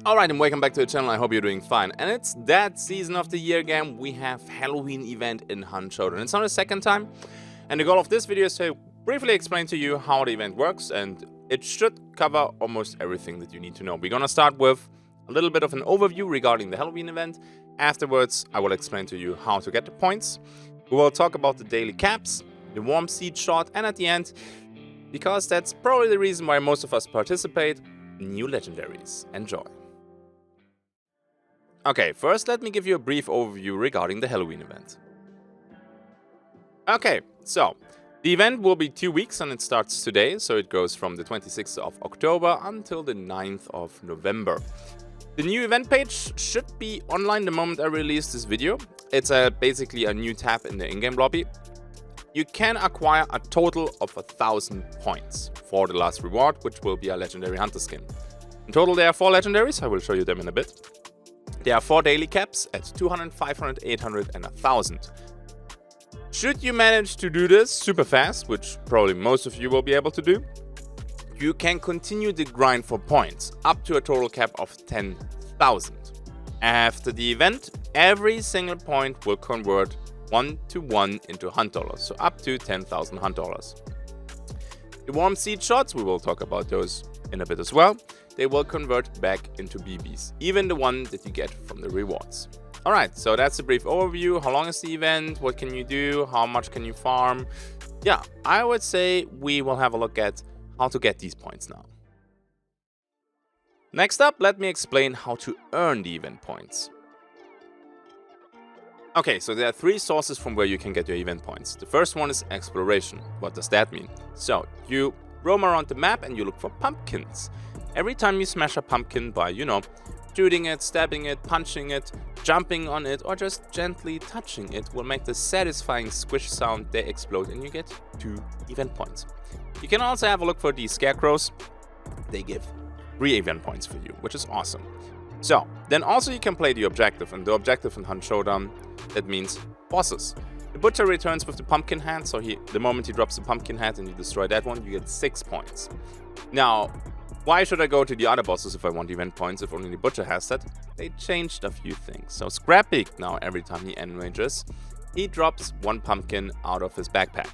Alright, and welcome back to the channel. I hope you're doing fine. And it's that season of the year again. We have Halloween event in Hunt Showdown. It's not the second time. And the goal of this video is to briefly explain to you how the event works. And it should cover almost everything that you need to know. We're gonna start with a little bit of an overview regarding the Halloween event. Afterwards, I will explain to you how to get the points. We will talk about the daily caps, the Wormseed Shot, and at the end, because that's probably the reason why most of us participate, new legendaries. Enjoy. Okay, first let me give you a brief overview regarding the Halloween event. Okay, so the event will be 2 weeks and it starts today, so it goes from the 26th of October until the 9th of November. The new event page should be online the moment I release this video. It's basically a new tab in the in-game lobby. You can acquire a total of 1,000 points for the last reward, which will be a legendary hunter skin. In total there are 4 legendaries, I will show you them in a bit. There are 4 daily caps at 200, 500, 800 and 1,000. Should you manage to do this super fast, which probably most of you will be able to do, you can continue the grind for points up to a total cap of 10,000. After the event, every single point will convert 1-to-1 into hunt dollars, so up to 10,000 hunt dollars. The Wormseed Shots, we will talk about those in a bit as well. They will convert back into BBs, even the one that you get from the rewards. Alright, so that's a brief overview. How long is the event? What can you do? How much can you farm? Yeah, I would say we will have a look at how to get these points now. Next up, let me explain how to earn the event points. Okay, so there are 3 sources from where you can get your event points. The first one is exploration. What does that mean? So, you roam around the map and you look for pumpkins. Every time you smash a pumpkin by, shooting it, stabbing it, punching it, jumping on it, or just gently touching it will make the satisfying squish sound. They explode and you get 2 event points. You can also have a look for these scarecrows. They give 3 event points for you, which is awesome. So, then also you can play the objective, and the objective in Hunt Showdown, that means bosses. The butcher returns with the pumpkin head, so the moment he drops the pumpkin head and you destroy that one, you get 6 points. Now, why should I go to the other bosses if I want event points, if only the butcher has that? They changed a few things. So Scrappy, now every time he enrages, he drops 1 pumpkin out of his backpack.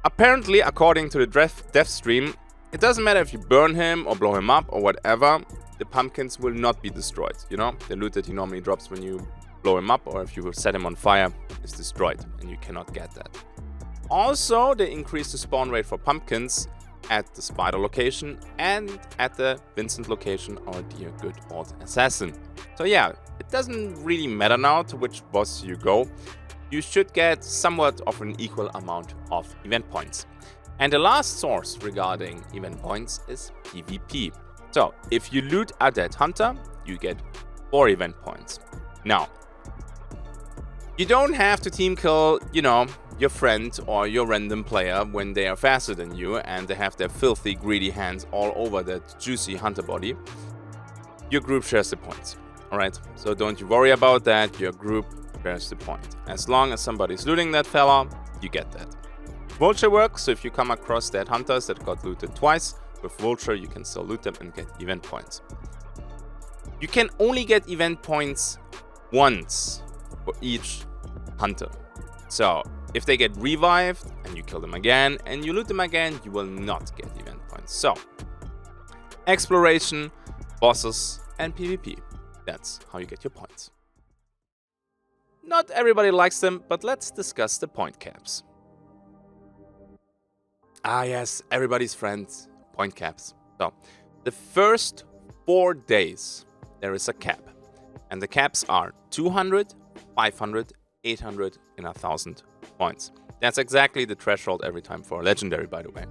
Apparently, according to the death stream, it doesn't matter if you burn him or blow him up or whatever, the pumpkins will not be destroyed. The loot that he normally drops when you blow him up or if you set him on fire is destroyed and you cannot get that. Also, they increased the spawn rate for pumpkins at the spider location and at the Vincent location, our dear good old assassin. So yeah, it doesn't really matter now to which boss you go. You should get somewhat of an equal amount of event points. And the last source regarding event points is PvP. So if you loot a dead hunter, you get 4 event points. Now, you don't have to team kill, your friend or your random player when they are faster than you and they have their filthy, greedy hands all over that juicy hunter body. Your group shares the points. Alright, so don't you worry about that, your group shares the point. As long as somebody's looting that fella, you get that. Vulture works, so if you come across dead hunters that got looted twice, with Vulture you can still loot them and get event points. You can only get event points once for each hunter. So, if they get revived and you kill them again and you loot them again, you will not get event points. So, exploration, bosses and PvP. That's how you get your points. Not everybody likes them, but let's discuss the point caps. Ah yes, everybody's friend, point caps. So, the first 4 days there is a cap. And the caps are 200, 500, 800 and 1,000 points. That's exactly the threshold every time for a legendary, by the way.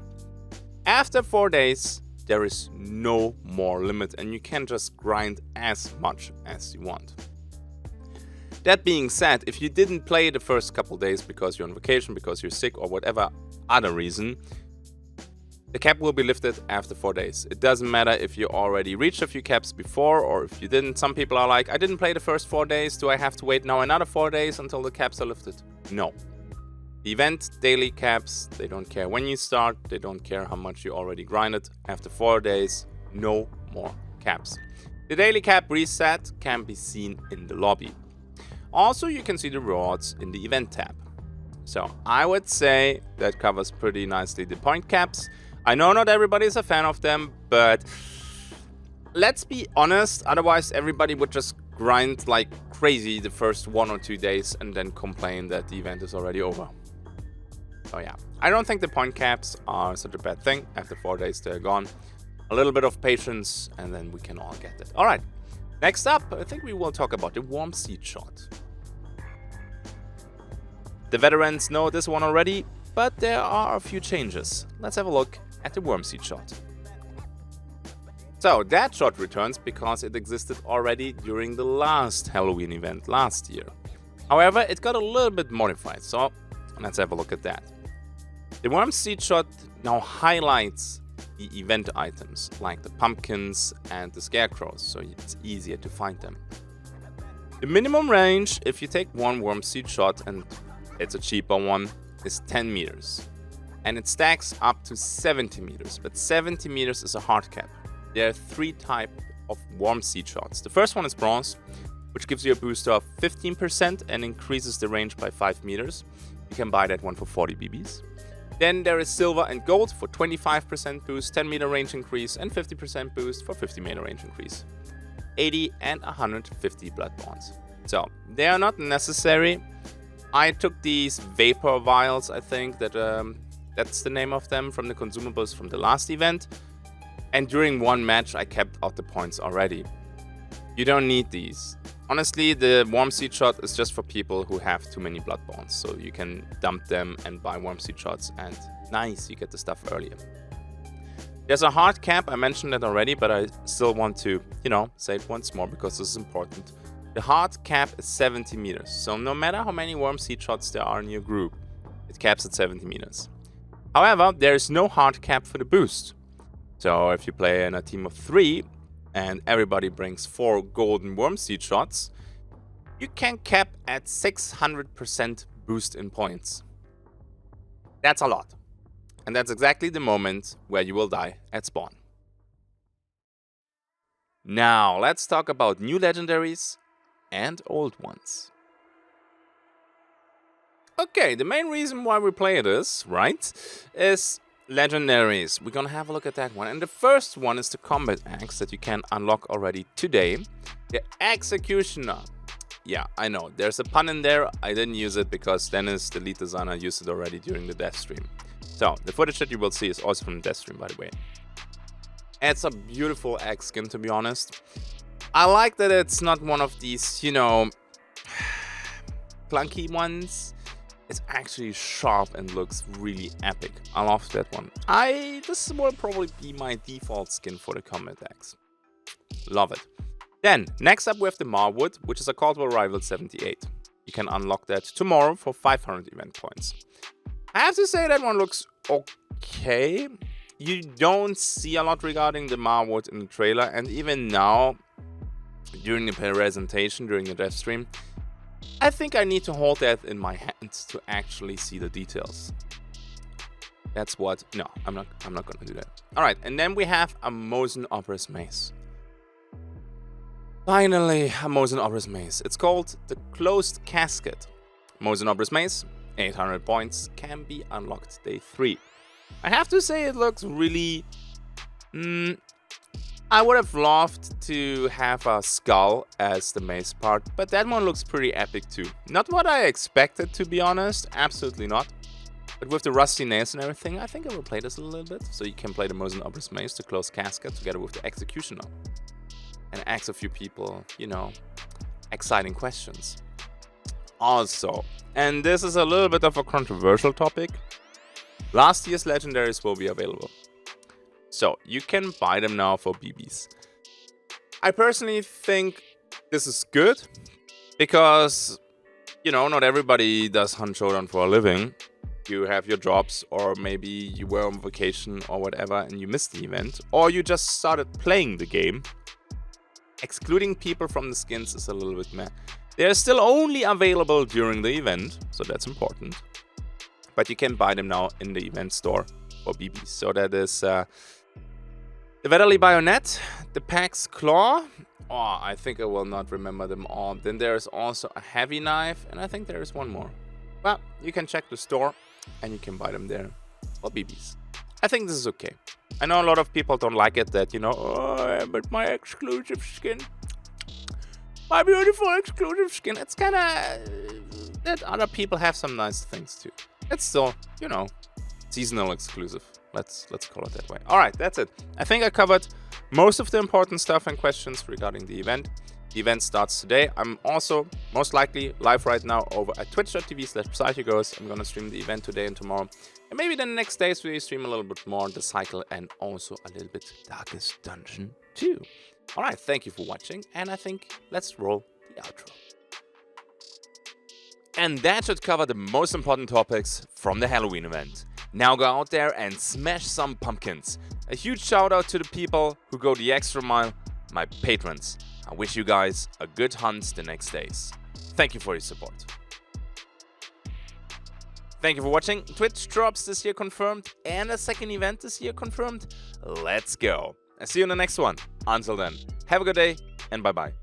After 4 days, there is no more limit and you can just grind as much as you want. That being said, if you didn't play the first couple days because you're on vacation, because you're sick or whatever other reason, the cap will be lifted after 4 days. It doesn't matter if you already reached a few caps before or if you didn't. Some people are like, I didn't play the first 4 days. Do I have to wait now another 4 days until the caps are lifted? No. The event daily caps, they don't care when you start. They don't care how much you already grinded. After 4 days, no more caps. The daily cap reset can be seen in the lobby. Also, you can see the rewards in the event tab. So I would say that covers pretty nicely the point caps. I know not everybody is a fan of them, but let's be honest, otherwise everybody would just grind like crazy the first 1 or 2 days and then complain that the event is already over. So yeah, I don't think the point caps are such a bad thing. After 4 days they're gone. A little bit of patience and then we can all get it. Alright, next up I think we will talk about the Wormseed Shot. The veterans know this one already, but there are a few changes. Let's have a look at the Wormseed Shot. So that shot returns because it existed already during the last Halloween event last year. However, it got a little bit modified, so let's have a look at that. The Wormseed Shot now highlights the event items like the pumpkins and the scarecrows, so it's easier to find them. The minimum range, if you take one Wormseed Shot, and it's a cheaper one, is 10 meters. And it stacks up to 70 meters, but 70 meters is a hard cap. There are 3 types of Wormseed Shots. The first one is bronze, which gives you a boost of 15% and increases the range by 5 meters. You can buy that one for 40 BBs. Then there is silver and gold for 25% boost, 10 meter range increase, and 50% boost for 50 meter range increase. 80 and 150 blood bonds. So they are not necessary. I took these vapor vials, I think that's the name of them, from the consumables from the last event. And during one match I kept out the points already. You don't need these. Honestly, the Wormseed Shot is just for people who have too many blood bonds. So you can dump them and buy Wormseed Shots and nice, you get the stuff earlier. There's a hard cap, I mentioned that already, but I still want to, say it once more because this is important. The hard cap is 70 meters. So no matter how many Wormseed Shots there are in your group, it caps at 70 meters. However, there is no hard cap for the boost. So if you play in a team of 3 and everybody brings 4 golden Wormseed Shots, you can cap at 600% boost in points. That's a lot. And that's exactly the moment where you will die at spawn. Now let's talk about new legendaries and old ones. Okay, the main reason why we play this, right, is Legendaries. We're gonna have a look at that one. And the first one is the combat axe that you can unlock already today. The Executioner. Yeah, I know, there's a pun in there. I didn't use it because Dennis, the lead designer, used it already during the death stream. So, the footage that you will see is also from the death stream, by the way. It's a beautiful axe skin, to be honest. I like that it's not one of these, clunky ones. It's actually sharp and looks really epic. I love that one. This will probably be my default skin for the combat axe. Love it. Then, next up we have the Marwood, which is a Caldwell Rival 78. You can unlock that tomorrow for 500 event points. I have to say that one looks okay. You don't see a lot regarding the Marwood in the trailer, and even now, during the presentation, during the dev stream, I think I need to hold that in my hands to actually see the details. That's what... No, I'm not gonna do that. Alright, and then we have a Mosin Obrys Mace. Finally, a Mosin Obrys Mace. It's called the Closed Casket. Mosin Obrys Mace, 800 points, can be unlocked day 3. I have to say it looks really... I would have loved to have a skull as the mace part, but that one looks pretty epic too. Not what I expected, to be honest, absolutely not. But with the rusty nails and everything, I think I will play this a little bit. So you can play the Mosin Obrys Mace, the Closed Casket, together with the Executioner. And ask a few people, exciting questions. Also, and this is a little bit of a controversial topic, last year's Legendaries will be available. So, you can buy them now for BBs. I personally think this is good, because, not everybody does Hunt Showdown for a living. You have your jobs, or maybe you were on vacation or whatever and you missed the event, or you just started playing the game. Excluding people from the skins is a little bit meh. They're still only available during the event, so that's important. But you can buy them now in the event store for BBs. So that is... the Vetterli Bayonet, the Pax Claw, Oh, I think I will not remember them all. Then there is also a heavy knife, and I think there is one more. Well, you can check the store, and you can buy them there. Or BBs. I think this is okay. I know a lot of people don't like it that, you know, oh, but my exclusive skin. My beautiful exclusive skin. It's kind of that other people have some nice things too. It's still, you know, seasonal exclusive. Let's call it that way. All right, that's it. I think I covered most of the important stuff and questions regarding the event. The event starts today. I'm also most likely live right now over at twitch.tv/Psychoghost. I'm gonna stream the event today and tomorrow. And maybe then the next days we stream a little bit more the cycle and also a little bit Darkest Dungeon too. All right, thank you for watching, and I think let's roll the outro. And that should cover the most important topics from the Halloween event. Now go out there and smash some pumpkins. A huge shout out to the people who go the extra mile, my patrons. I wish you guys a good hunt the next days. Thank you for your support. Thank you for watching. Twitch drops this year confirmed and a second event this year confirmed. Let's go. I'll see you in the next one. Until then, have a good day and bye-bye.